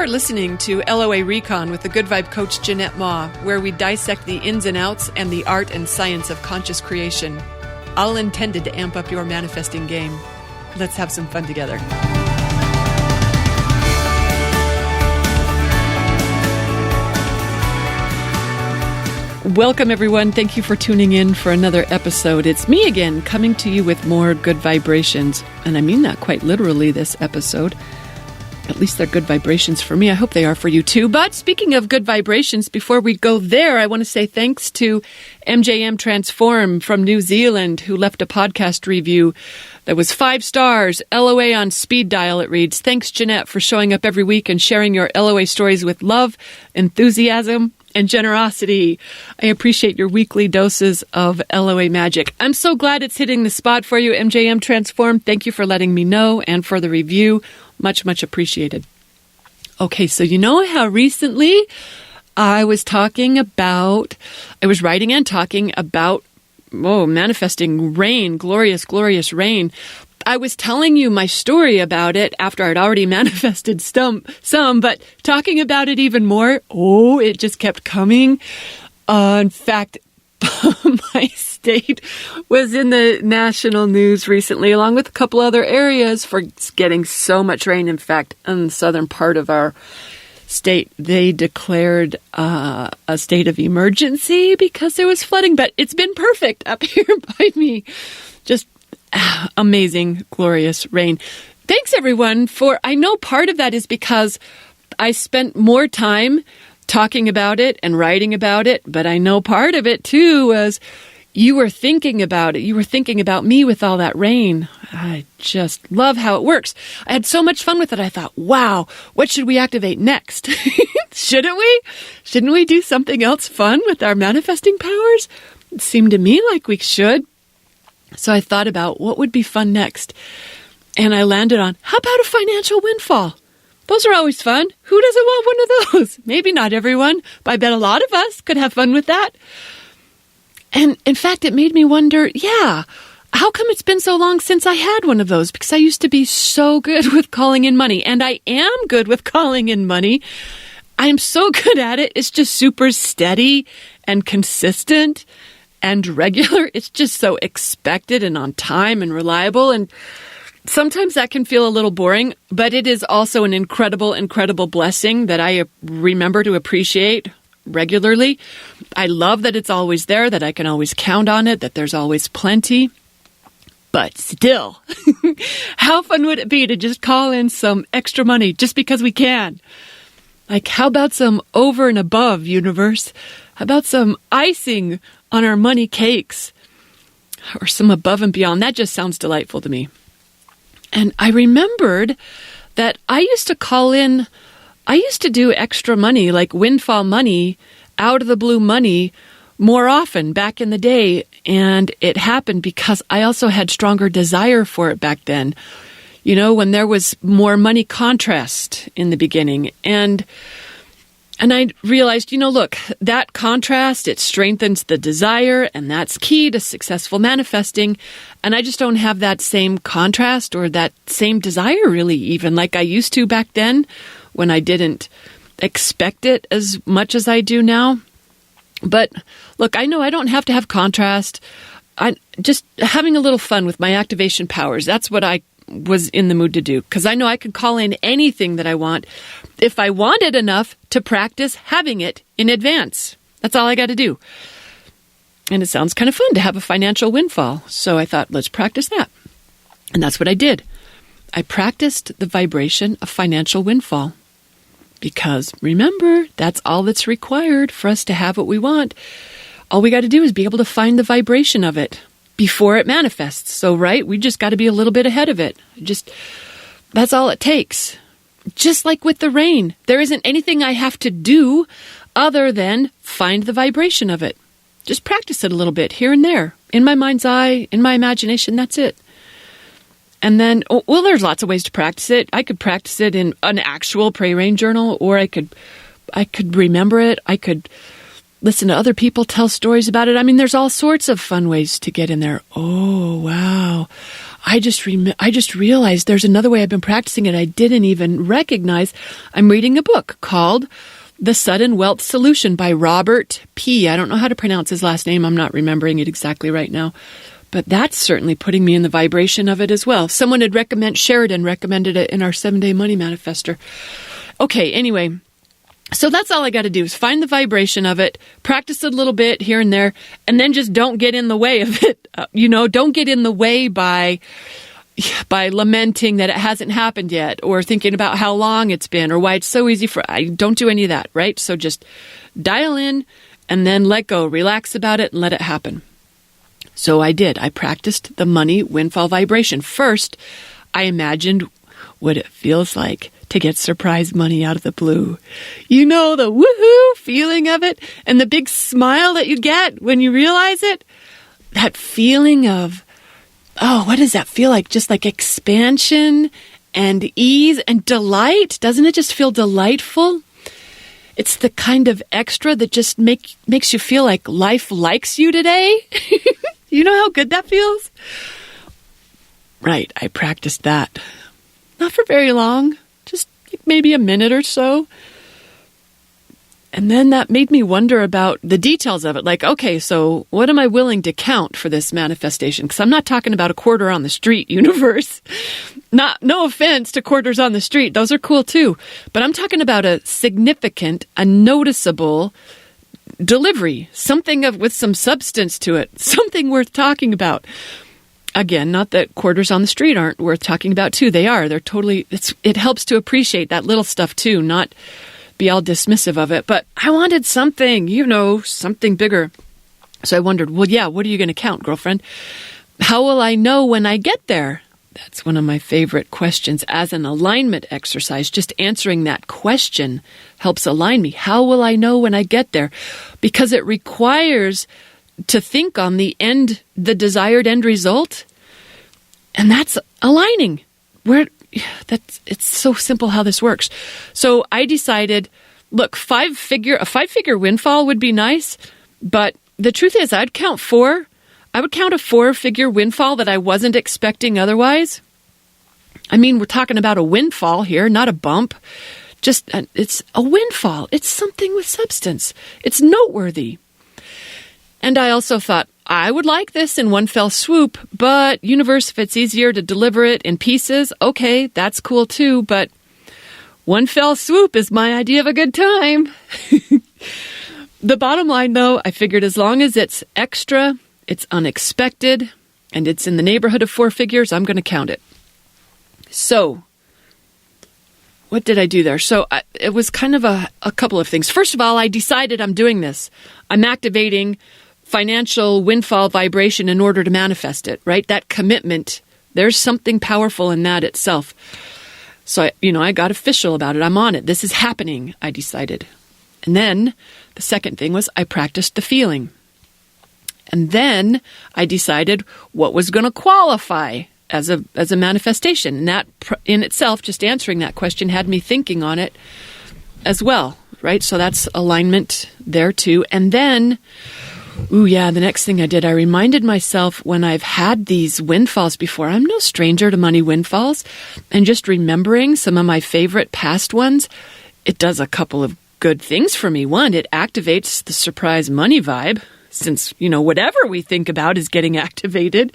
are listening to LOA Recon with the Good Vibe Coach Jeanette Ma, where we dissect the ins and outs and the art and science of conscious creation, all intended to amp up your manifesting game. Let's have some fun together. Welcome, everyone. Thank you for tuning in for another episode. It's me again, coming to you with more good vibrations. And I mean that quite literally this episode. At least they're good vibrations for me. I hope they are for you too. But speaking of good vibrations, before we go there, I want to say thanks to MJM Transform from New Zealand, who left a podcast review that was 5 stars, LOA on speed dial, it reads. Thanks, Jeanette, for showing up every week and sharing your LOA stories with love, enthusiasm, and generosity. I appreciate your weekly doses of LOA magic. I'm so glad it's hitting the spot for you, MJM Transform. Thank you for letting me know and for the review. Much, much appreciated. Okay, so you know how recently I was writing and talking about, manifesting rain, glorious, glorious rain. I was telling you my story about it after I'd already manifested some, but talking about it even more, it just kept coming. In fact, my state was in the national news recently, along with a couple other areas, for getting so much rain. In fact, in the southern part of our state, they declared a state of emergency because there was flooding. But it's been perfect up here by me. Just amazing, glorious rain. Thanks, everyone, I know part of that is because I spent more time talking about it and writing about it, but I know part of it, too, was you were thinking about it. You were thinking about me with all that rain. I just love how it works. I had so much fun with it. I thought, wow, what should we activate next? Shouldn't we? Shouldn't we do something else fun with our manifesting powers? It seemed to me like we should. So I thought about what would be fun next. And I landed on, how about a financial windfall? Those are always fun. Who doesn't want one of those? Maybe not everyone, but I bet a lot of us could have fun with that. And in fact, it made me wonder, how come it's been so long since I had one of those? Because I used to be so good with calling in money. And I am good with calling in money. I'm so good at it. It's just super steady and consistent and regular. It's just so expected and on time and reliable. And sometimes that can feel a little boring, but it is also an incredible, incredible blessing that I remember to appreciate regularly. I love that it's always there, that I can always count on it, that there's always plenty. But still, how fun would it be to just call in some extra money just because we can? Like, how about some over and above, universe? How about some icing on our money cakes? Or some above and beyond? That just sounds delightful to me. And I remembered that I used to do extra money, like windfall money, out of the blue money, more often back in the day. And it happened because I also had stronger desire for it back then. You know, when there was more money contrast in the beginning. And I realized, look, that contrast, it strengthens the desire, and that's key to successful manifesting. And I just don't have that same contrast or that same desire really even like I used to back then when I didn't expect it as much as I do now. But look, I know I don't have to have contrast. I just having a little fun with my activation powers. That's what I was in the mood to do, because I know I could call in anything that I want if I wanted enough to practice having it in advance. That's all I got to do. And it sounds kind of fun to have a financial windfall. So I thought, let's practice that. And that's what I did. I practiced the vibration of financial windfall. Because remember, that's all that's required for us to have what we want. All we got to do is be able to find the vibration of it before it manifests. So, right, we just got to be a little bit ahead of it. That's all it takes. Just like with the rain, there isn't anything I have to do other than find the vibration of it. Just practice it a little bit here and there. In my mind's eye, in my imagination, that's it. And then, there's lots of ways to practice it. I could practice it in an actual pray rain journal, or I could remember it. I could listen to other people tell stories about it. I mean, there's all sorts of fun ways to get in there. Oh, wow. I just realized there's another way I've been practicing it I didn't even recognize. I'm reading a book called The Sudden Wealth Solution by Robert P. I don't know how to pronounce his last name. I'm not remembering it exactly right now. But that's certainly putting me in the vibration of it as well. Someone had Sheridan recommended it in our 7-Day Money Manifester. Okay, anyway. So that's all I got to do is find the vibration of it, practice it a little bit here and there, and then just don't get in the way of it. Don't get in the way by lamenting that it hasn't happened yet, or thinking about how long it's been, or why it's so easy I don't do any of that, right? So just dial in and then let go, relax about it and let it happen. So I did. I practiced the money windfall vibration. First, I imagined what it feels like to get surprise money out of the blue. The woohoo feeling of it and the big smile that you get when you realize it. That feeling of, what does that feel like? Just like expansion and ease and delight. Doesn't it just feel delightful? It's the kind of extra that just makes you feel like life likes you today. You know how good that feels? Right, I practiced that. Not for very long, just maybe a minute or so. And then that made me wonder about the details of it. Like, okay, so what am I willing to count for this manifestation? Because I'm not talking about a quarter on the street universe. No offense to quarters on the street. Those are cool too. But I'm talking about a significant, a noticeable delivery. Something with some substance to it. Something worth talking about. Again, not that quarters on the street aren't worth talking about too. They are. They're totally, it helps to appreciate that little stuff too, not be all dismissive of it. But I wanted something, something bigger. So I wondered, what are you going to count, girlfriend? How will I know when I get there? That's one of my favorite questions as an alignment exercise. Just answering that question helps align me. How will I know when I get there? Because it requires to think on the desired end result. And that's aligning. It's so simple how this works. So I decided, look, a five-figure windfall would be nice, but the truth is I'd count 4. I would count a 4-figure windfall that I wasn't expecting otherwise. I mean, we're talking about a windfall here, not a bump. It's a windfall. It's something with substance. It's noteworthy. And I also thought, I would like this in one fell swoop, but universe, if it's easier to deliver it in pieces, okay, that's cool too, but one fell swoop is my idea of a good time. The bottom line, though, I figured as long as it's extra, it's unexpected, and it's in the neighborhood of 4 figures, I'm going to count it. So, what did I do there? So, it was kind of a couple of things. First of all, I decided I'm doing this. I'm activating financial windfall vibration in order to manifest it, right? That commitment, there's something powerful in that itself. So, I got official about it. I'm on it. This is happening, I decided. And then the second thing was I practiced the feeling. And then I decided what was going to qualify as a manifestation. And that in itself, just answering that question had me thinking on it as well, right? So that's alignment there too. And then, the next thing I did, I reminded myself when I've had these windfalls before, I'm no stranger to money windfalls. And just remembering some of my favorite past ones, it does a couple of good things for me. One, it activates the surprise money vibe, since, whatever we think about is getting activated.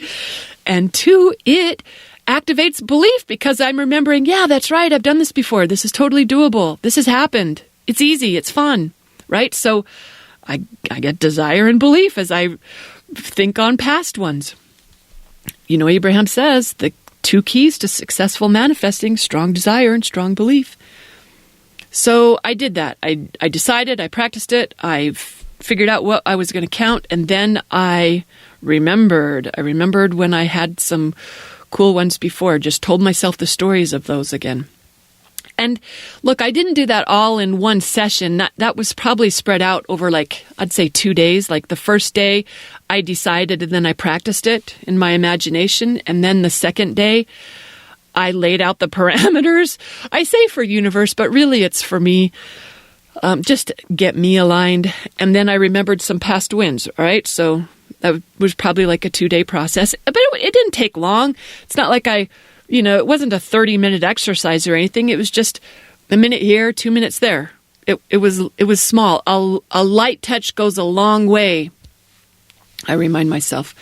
And 2, it activates belief because I'm remembering, yeah, that's right, I've done this before. This is totally doable. This has happened. It's easy. It's fun, right? So I get desire and belief as I think on past ones. Abraham says the 2 keys to successful manifesting: strong desire and strong belief. So I did that. I decided, I practiced it, I figured out what I was going to count, and then I remembered. I remembered when I had some cool ones before, just told myself the stories of those again. And look, I didn't do that all in one session. That was probably spread out over I'd say 2 days. Like the first day I decided and then I practiced it in my imagination. And then the second day I laid out the parameters. I say for universe, but really it's for me. Just get me aligned. And then I remembered some past wins, all right? So That was probably like a 2-day process, but it didn't take long. It's not like it wasn't a 30-minute exercise or anything. It was just a minute here, 2 minutes there. It was small. A light touch goes a long way, I remind myself.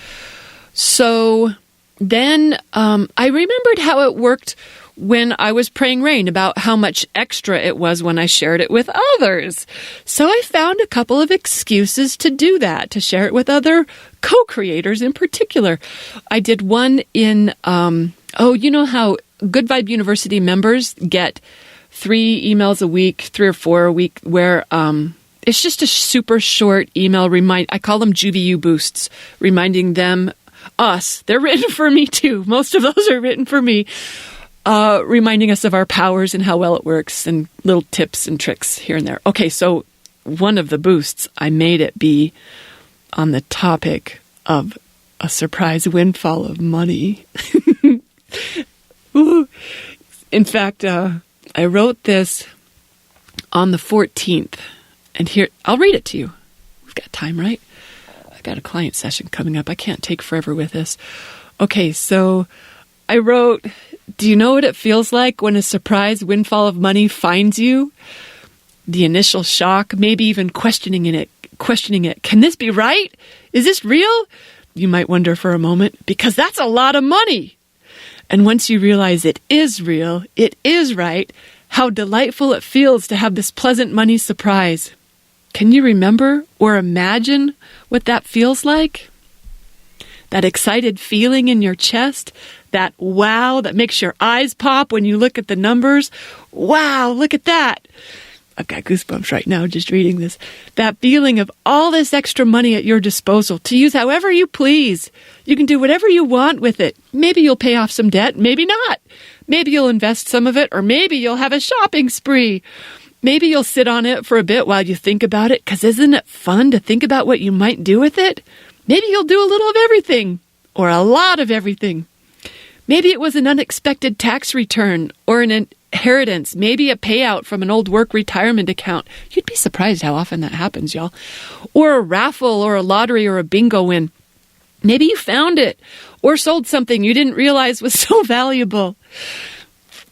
So then I remembered how it worked when I was praying rain, about how much extra it was when I shared it with others. So I found a couple of excuses to do that, to share it with other co-creators in particular. I did one in, you know how Good Vibe University members get 3 emails a week, 3 or 4 a week, where it's just a super short email I call them JuviU boosts, reminding them, us, they're written for me too. Most of those are written for me. Reminding us of our powers and how well it works, and little tips and tricks here and there. Okay, so one of the boosts, I made it be on the topic of a surprise windfall of money. In fact, I wrote this on the 14th, and here, I'll read it to you. We've got time, right? I got a client session coming up. I can't take forever with this. Okay, so I wrote, do you know what it feels like when a surprise windfall of money finds you? The initial shock, maybe even questioning it. Can this be right? Is this real? You might wonder for a moment, because that's a lot of money. And once you realize it is real, it is right, how delightful it feels to have this pleasant money surprise. Can you remember or imagine what that feels like? That excited feeling in your chest, that wow that makes your eyes pop when you look at the numbers. Wow, look at that. I've got goosebumps right now just reading this. That feeling of all this extra money at your disposal to use however you please. You can do whatever you want with it. Maybe you'll pay off some debt, maybe not. Maybe you'll invest some of it, or maybe you'll have a shopping spree. Maybe you'll sit on it for a bit while you think about it, because isn't it fun to think about what you might do with it? Maybe you'll do a little of everything, or a lot of everything. Maybe it was an unexpected tax return, or an inheritance, maybe a payout from an old work retirement account. You'd be surprised how often that happens, y'all. Or a raffle, or a lottery, or a bingo win. Maybe you found it, or sold something you didn't realize was so valuable.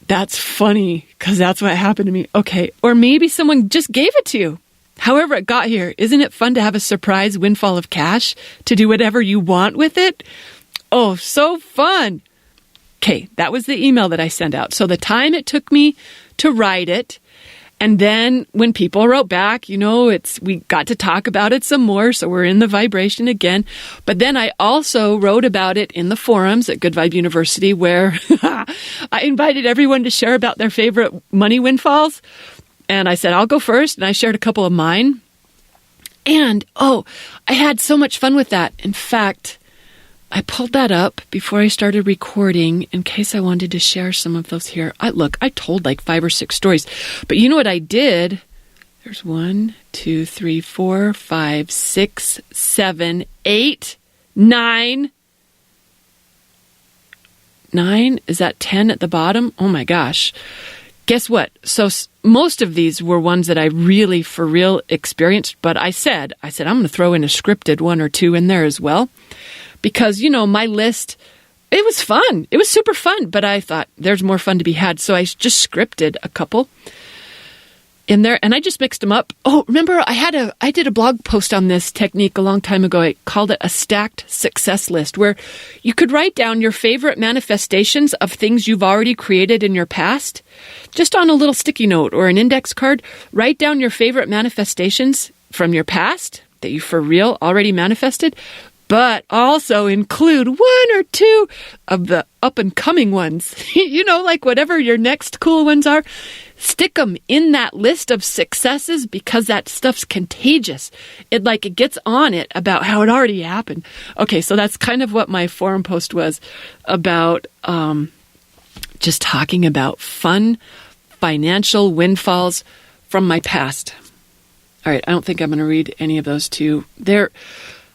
That's funny, because that's what happened to me. Okay, or maybe someone just gave it to you. However it got here, isn't it fun to have a surprise windfall of cash to do whatever you want with it? Oh, so fun. Okay, that was the email that I sent out. So the time it took me to write it, and then when people wrote back, we got to talk about it some more, so we're in the vibration again. But then I also wrote about it in the forums at Good Vibe University, where I invited everyone to share about their favorite money windfalls. And I said, I'll go first. And I shared a couple of mine. And, I had so much fun with that. In fact, I pulled that up before I started recording in case I wanted to share some of those here. I told like 5 or 6 stories. But you know what I did? There's 1, 2, 3, 4, 5, 6, 7, 8, 9. 9? Is that 10 at the bottom? Oh my gosh. Guess what? So most of these were ones that I really, for real, experienced. But I said, I'm going to throw in a scripted 1 or 2 in there as well. Because, my list, it was fun. It was super fun. But I thought there's more fun to be had. So I just scripted a couple in there. And I just mixed them up. Oh, remember, I did a blog post on this technique a long time ago. I called it a stacked success list, where you could write down your favorite manifestations of things you've already created in your past. Just on a little sticky note or an index card, write down your favorite manifestations from your past that you for real already manifested, but also include 1 or 2 of the up-and-coming ones. Like whatever your next cool ones are, stick them in that list of successes, because that stuff's contagious. It gets on it about how it already happened. Okay, so that's kind of what my forum post was about, just talking about fun financial windfalls from my past. All right, I don't think I'm going to read any of those to you.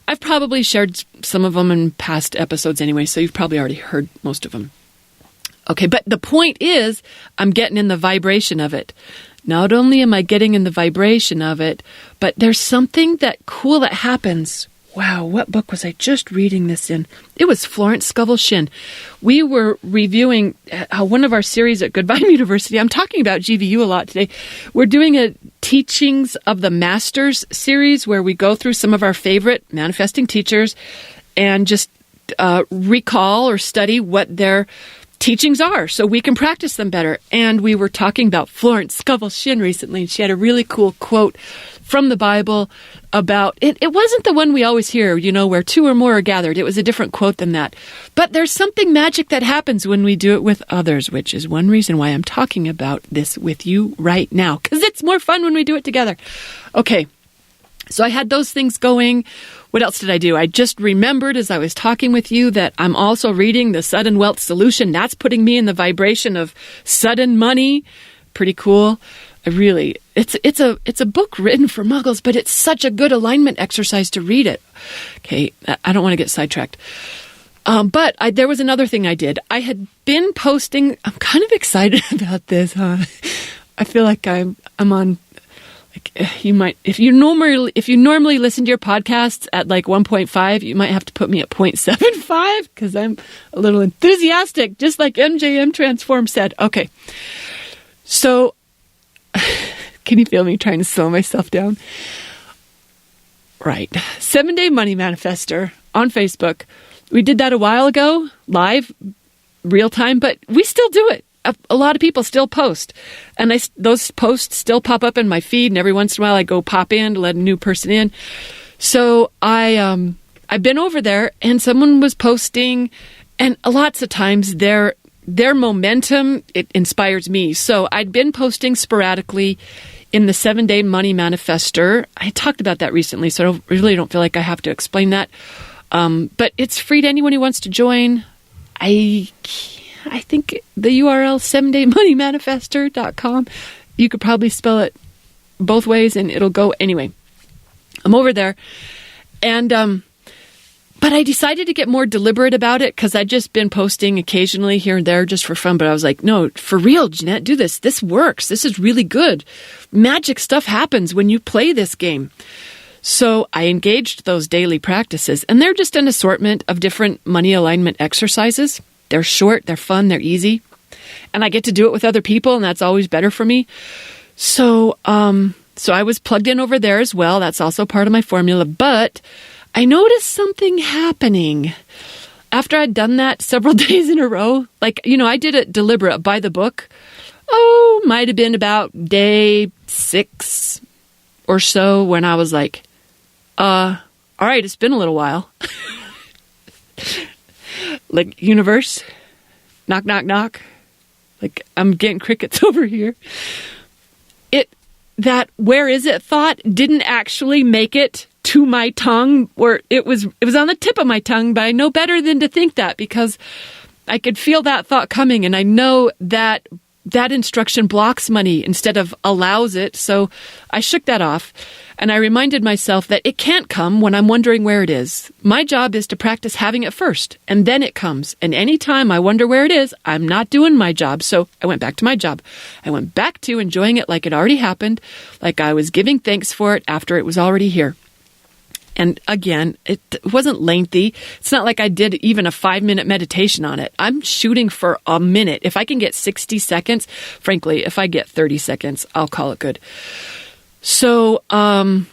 I've probably shared some of them in past episodes anyway, so you've probably already heard most of them. Okay, but the point is, I'm getting in the vibration of it. Not only am I getting in the vibration of it, but there's something cool that happens Wow, what book was I just reading this in? It was Florence Scovel Shinn. We were reviewing one of our series at Good Vibe University. I'm talking about GVU a lot today. We're doing a Teachings of the Masters series where we go through some of our favorite manifesting teachers and just recall or study what their teachings are so we can practice them better. And we were talking about Florence Scovel Shinn recently, and she had a really cool quote from the Bible about it. It wasn't the one we always hear, where two or more are gathered. It was a different quote than that. But there's something magic that happens when we do it with others, which is one reason why I'm talking about this with you right now, because it's more fun when we do it together. Okay, so I had those things going. What else did I do? I just remembered as I was talking with you that I'm also reading The Sudden Wealth Solution. That's putting me in the vibration of sudden money. Pretty cool. It's a book written for muggles, but it's such a good alignment exercise to read it. Okay, I don't want to get sidetracked. But there was another thing I did. I had been posting. I'm kind of excited about this, huh? I feel like I'm on. Like you might, if you normally listen to your podcasts at like 1.5, you might have to put me at 0.75 because I'm a little enthusiastic, just like MJM Transform said. Okay, so can you feel me trying to slow myself down? Right, 7-Day Money Manifester on Facebook. We did that a while ago, live, real time, but we still do it. A lot of people still post, and those posts still pop up in my feed, and every once in a while I go pop in to let a new person in. So I've been over there, and someone was posting, and lots of times their momentum, it inspires me. So I'd been posting sporadically in the 7-Day Money Manifester. I talked about that recently, so I really don't feel like I have to explain that. But it's free to anyone who wants to join. I think the URL 7daymmoneymanifester.com. You could probably spell it both ways and it'll go anyway. I'm over there. And but I decided to get more deliberate about it because I'd just been posting occasionally here and there just for fun. But I was like, no, for real, Jeanette, do this. This works. This is really good. Magic stuff happens when you play this game. So I engaged those daily practices, and they're just an assortment of different money alignment exercises. They're short, they're fun, they're easy. And I get to do it with other people, and that's always better for me. So I was plugged in over there as well. That's also part of my formula. But I noticed something happening. After I'd done that several days in a row, I did it deliberate by the book. Might have been about day 6 or so when I was like, all right, it's been a little while. Like, universe, knock, knock, knock. Like, I'm getting crickets over here. That where is it thought didn't actually make it to my tongue, or it was on the tip of my tongue, but I know better than to think that because I could feel that thought coming, and I know that instruction blocks money instead of allows it. So I shook that off, and I reminded myself that it can't come when I'm wondering where it is. My job is to practice having it first, and then it comes. And anytime I wonder where it is, I'm not doing my job. So I went back to my job. I went back to enjoying it like it already happened, like I was giving thanks for it after it was already here. And again, it wasn't lengthy. It's not like I did even a 5-minute meditation on it. I'm shooting for a minute. If I can get 60 seconds, frankly, if I get 30 seconds, I'll call it good. So, and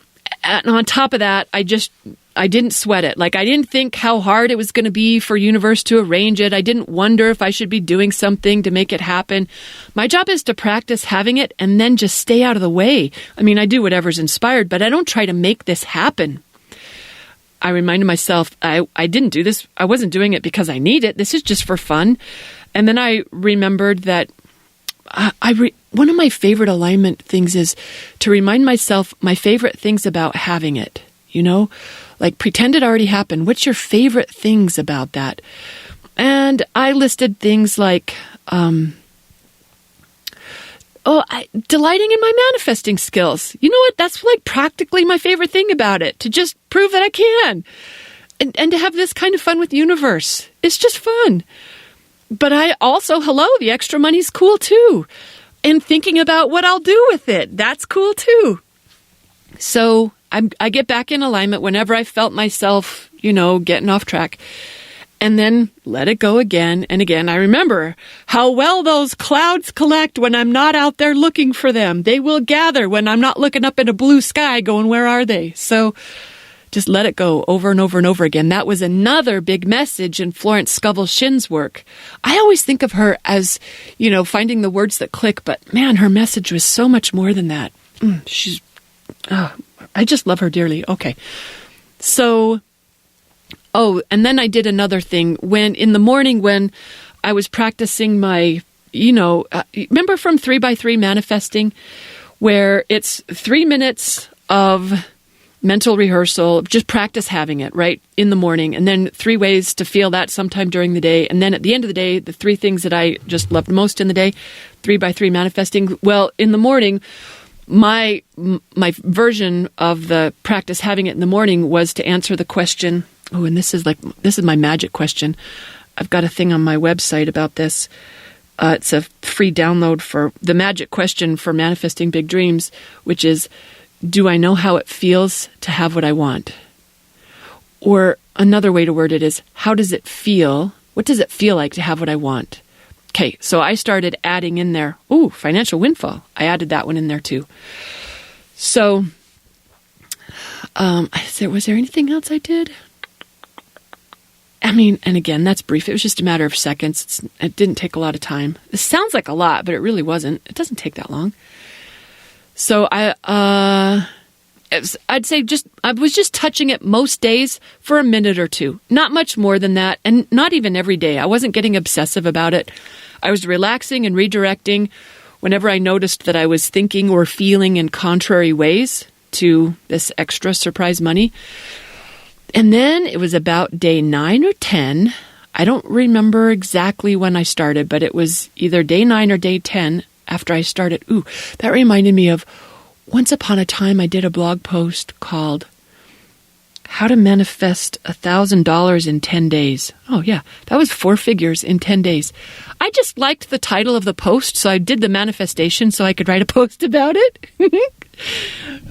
on top of that, I didn't sweat it. Like, I didn't think how hard it was going to be for universe to arrange it. I didn't wonder if I should be doing something to make it happen. My job is to practice having it and then just stay out of the way. I mean, I do whatever's inspired, but I don't try to make this happen. I reminded myself I didn't do this. I wasn't doing it because I need it. This is just for fun. And then I remembered that one of my favorite alignment things is to remind myself my favorite things about having it. Like pretend it already happened. What's your favorite things about that? And I listed things like, delighting in my manifesting skills. You know what? That's like practically my favorite thing about it, to just prove that I can. And to have this kind of fun with the universe. It's just fun. But I also, the extra money's cool too. And thinking about what I'll do with it, that's cool too. So I get back in alignment whenever I felt myself, getting off track. And then let it go again and again. I remember how well those clouds collect when I'm not out there looking for them. They will gather when I'm not looking up in a blue sky going, where are they? So just let it go over and over and over again. That was another big message in Florence Scovel Shin's work. I always think of her as, finding the words that click, but man, her message was so much more than that. I just love her dearly. Okay. So, and then I did another thing in the morning when I was practicing my, remember from 3x3 manifesting, where it's 3 minutes of mental rehearsal, just practice having it, right, in the morning, and then 3 ways to feel that sometime during the day. And then at the end of the day, the 3 things that I just loved most in the day, 3x3 manifesting. Well, in the morning, my version of the practice having it in the morning was to answer the question. Oh, and this is my magic question. I've got a thing on my website about this. It's a free download for the magic question for manifesting big dreams, which is, do I know how it feels to have what I want? Or another way to word it is, how does it feel? What does it feel like to have what I want? Okay, so I started adding in there, financial windfall. I added that one in there too. So, was there anything else I did? I mean, and again, that's brief. It was just a matter of seconds. It didn't take a lot of time. It sounds like a lot, but it really wasn't. It doesn't take that long. So I'd say I was just touching it most days for a minute or two. Not much more than that, and not even every day. I wasn't getting obsessive about it. I was relaxing and redirecting whenever I noticed that I was thinking or feeling in contrary ways to this extra surprise money. And then it was about day 9 or 10. I don't remember exactly when I started, but it was either day 9 or day 10 after I started. That reminded me of once upon a time I did a blog post called How to Manifest $1,000 in 10 Days. Oh yeah, that was 4 figures in 10 days. I just liked the title of the post, so I did the manifestation so I could write a post about it.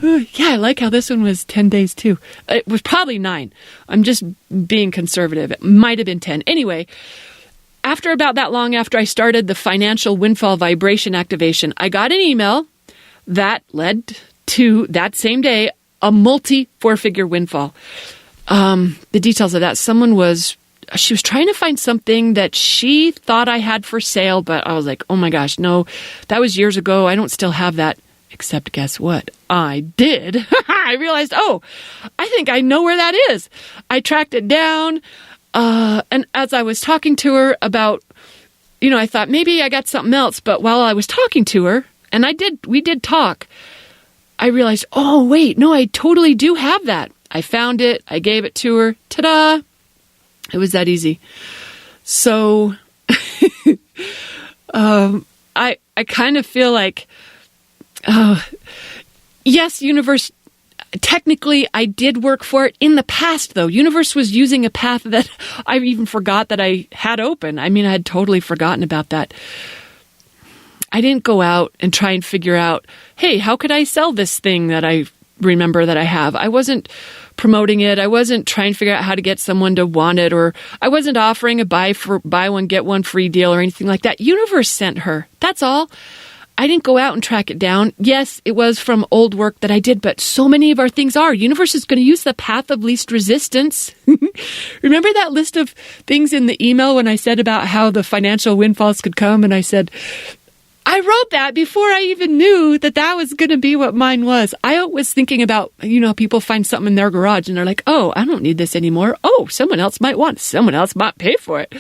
Yeah, I like how this one was 10 days too. It was probably 9. I'm just being conservative. It might have been 10. Anyway, after about that long after I started the financial windfall vibration activation, I got an email that led to that same day a multi-4-figure windfall. The details of that, she was trying to find something that she thought I had for sale, but I was like, oh my gosh, no, that was years ago. I don't still have that. Except guess what? I did. I realized, I think I know where that is. I tracked it down. And as I was talking to her about, I thought maybe I got something else. But while I was talking to her, and we did talk, I realized, wait, no, I totally do have that. I found it. I gave it to her. Ta-da! It was that easy. So, I kind of feel like, yes, universe, technically I did work for it in the past, though. Universe was using a path that I even forgot that I had open. I mean, I had totally forgotten about that. I didn't go out and try and figure out, hey, how could I sell this thing that I remember that I have? I wasn't promoting it. I wasn't trying to figure out how to get someone to want it, or I wasn't offering a buy one, get one free deal or anything like that. Universe sent her. That's all. I didn't go out and track it down. Yes, it was from old work that I did, but so many of our things are. Universe is going to use the path of least resistance. Remember that list of things in the email when I said about how the financial windfalls could come? And I said, I wrote that before I even knew that was going to be what mine was. I was thinking about, people find something in their garage and they're like, I don't need this anymore. Someone else might want it. Someone else might pay for it.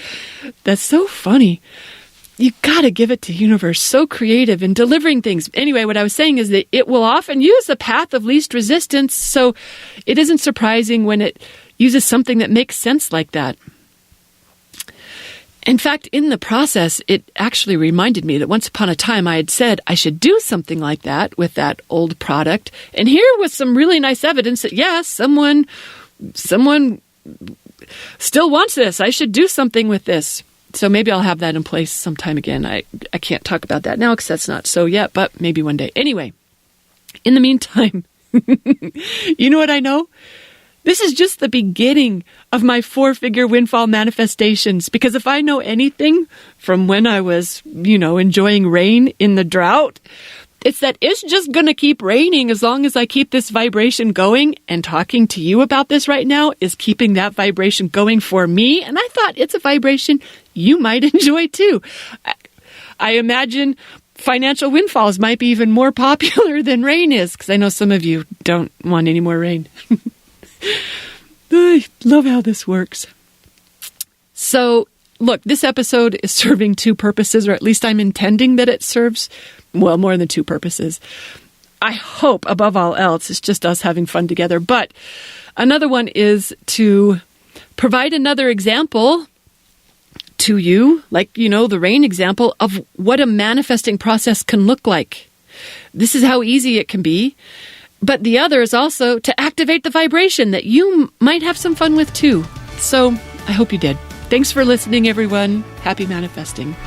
That's so funny. You got to give it to universe. So creative in delivering things. Anyway, what I was saying is that it will often use the path of least resistance. So it isn't surprising when it uses something that makes sense like that. In fact, in the process, it actually reminded me that once upon a time I had said I should do something like that with that old product. And here was some really nice evidence that, yes, someone still wants this. I should do something with this. So maybe I'll have that in place sometime again. I can't talk about that now because that's not so yet, but maybe one day. Anyway, in the meantime, You know what I know? This is just the beginning of my 4-figure windfall manifestations, because if I know anything from when I was, enjoying rain in the drought, it's that it's just going to keep raining as long as I keep this vibration going, and talking to you about this right now is keeping that vibration going for me. And I thought it's a vibration you might enjoy too. I imagine financial windfalls might be even more popular than rain is, because I know some of you don't want any more rain. I love how this works. So, look, this episode is serving 2 purposes, or at least I'm intending that it serves, more than 2 purposes. I hope, above all else, it's just us having fun together. But another one is to provide another example to you, like, the rain example of what a manifesting process can look like. This is how easy it can be. But the other is also to activate the vibration that you might have some fun with too. So I hope you did. Thanks for listening, everyone. Happy manifesting.